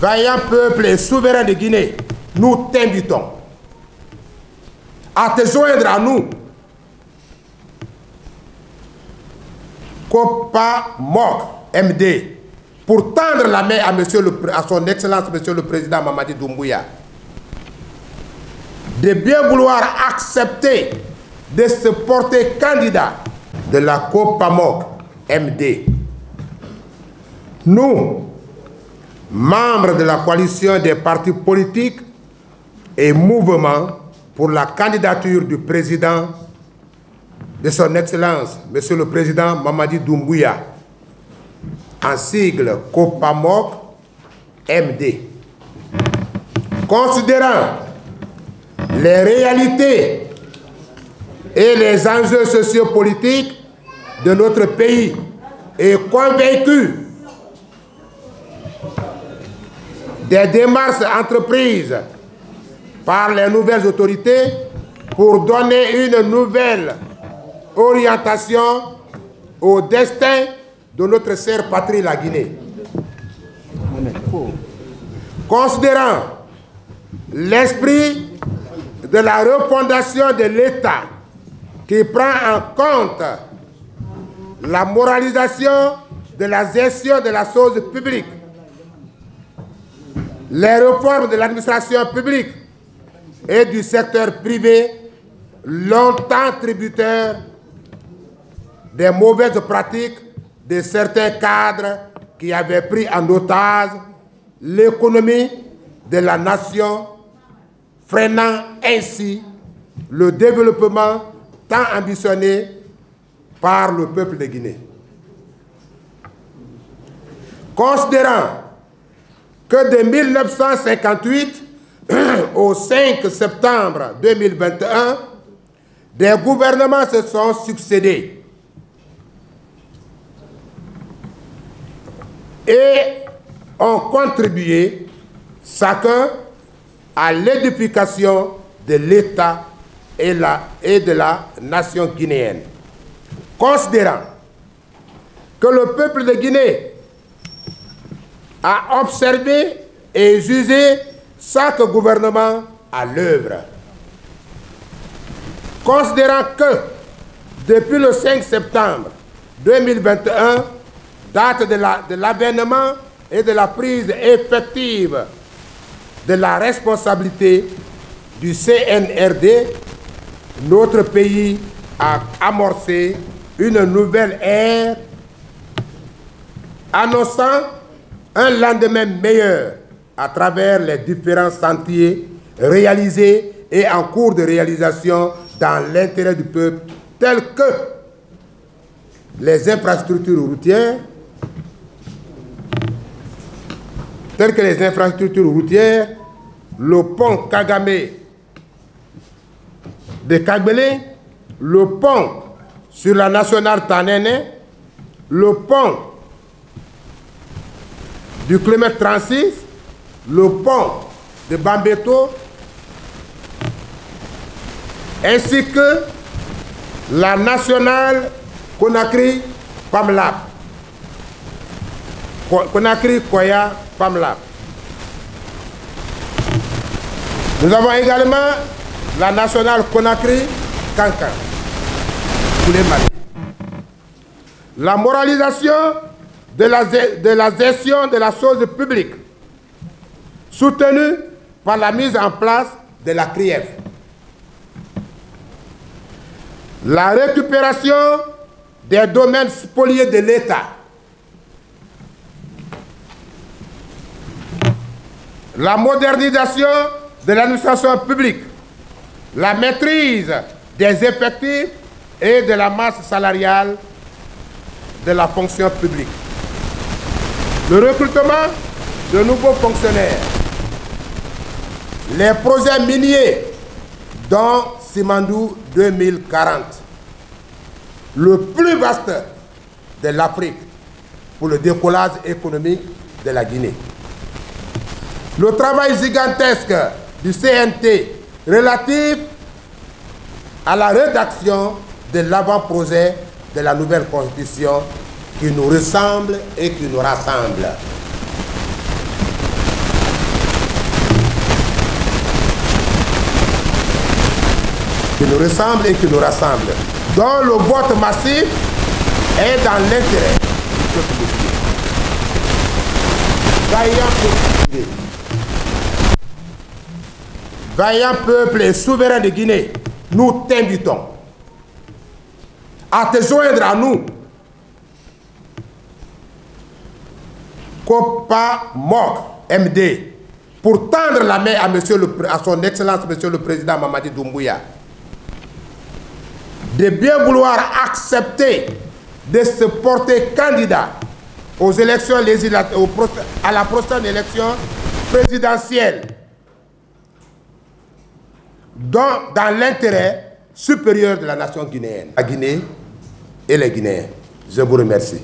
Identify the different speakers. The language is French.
Speaker 1: vaillant peuple et souverain de Guinée, nous t'invitons à te joindre à nous. COPAMOC MD, pour tendre la main à son Excellence Monsieur le Président Mamadi Doumbouya, de bien vouloir accepter de se porter candidat de la COPAMOC MD. Nous, membres de la coalition des partis politiques et mouvements pour la candidature du président de son Excellence, Monsieur le Président Mamadi Doumbouya, en sigle COPAMOC MD. Considérant les réalités et les enjeux sociopolitiques de notre pays et convaincus des démarches entreprises par les nouvelles autorités pour donner une nouvelle orientation au destin de notre chère patrie, la Guinée. Considérant l'esprit de la refondation de l'État qui prend en compte la moralisation de la gestion de la chose publique, les réformes de l'administration publique et du secteur privé, longtemps tributaires des mauvaises pratiques de certains cadres qui avaient pris en otage l'économie de la nation, freinant ainsi le développement tant ambitionné par le peuple de Guinée. Considérant que de 1958 au 5 septembre 2021, des gouvernements se sont succédés et ont contribué chacun à l'édification de l'État et de la nation guinéenne. Considérant que le peuple de Guinée a observé et jugé chaque gouvernement à l'œuvre. Considérant que depuis le 5 septembre 2021, date de l'avènement et de la prise effective de la responsabilité du CNRD, notre pays a amorcé une nouvelle ère annonçant un lendemain meilleur à travers les différents sentiers réalisés et en cours de réalisation dans l'intérêt du peuple, tels que les infrastructures routières, le pont Kagame de Kagbele, le pont sur la nationale Tanene, le pont du kilomètre 36, le pont de Bambeto, ainsi que la nationale Conakry-Pamlap. Conakry-Koya-Pamlap. Nous avons également la nationale Conakry-Kankan. La moralisation de la gestion de la chose publique, soutenue par la mise en place de la CRIEF. La récupération des domaines spoliés de l'État. La modernisation de l'administration publique. La maîtrise des effectifs et de la masse salariale de la fonction publique. Le recrutement de nouveaux fonctionnaires. Les projets miniers, dont Simandou 2040, le plus vaste de l'Afrique pour le décollage économique de la Guinée. Le travail gigantesque du CNT relatif à la rédaction de l'avant-projet de la nouvelle constitution qui nous ressemble et qui nous rassemble. qui nous ressemble et qui nous rassemble, dont le vote massif est dans l'intérêt du peuple de Guinée. Vaillant peuple et souverain de Guinée, nous t'invitons à te joindre à nous. Kopa Mok MD, pour tendre la main à son Excellence Monsieur le Président Mamadi Doumbouya, de bien vouloir accepter de se porter candidat aux élections législatives, à la prochaine élection présidentielle, dans l'intérêt supérieur de la nation guinéenne, la Guinée et les Guinéens. Je vous remercie.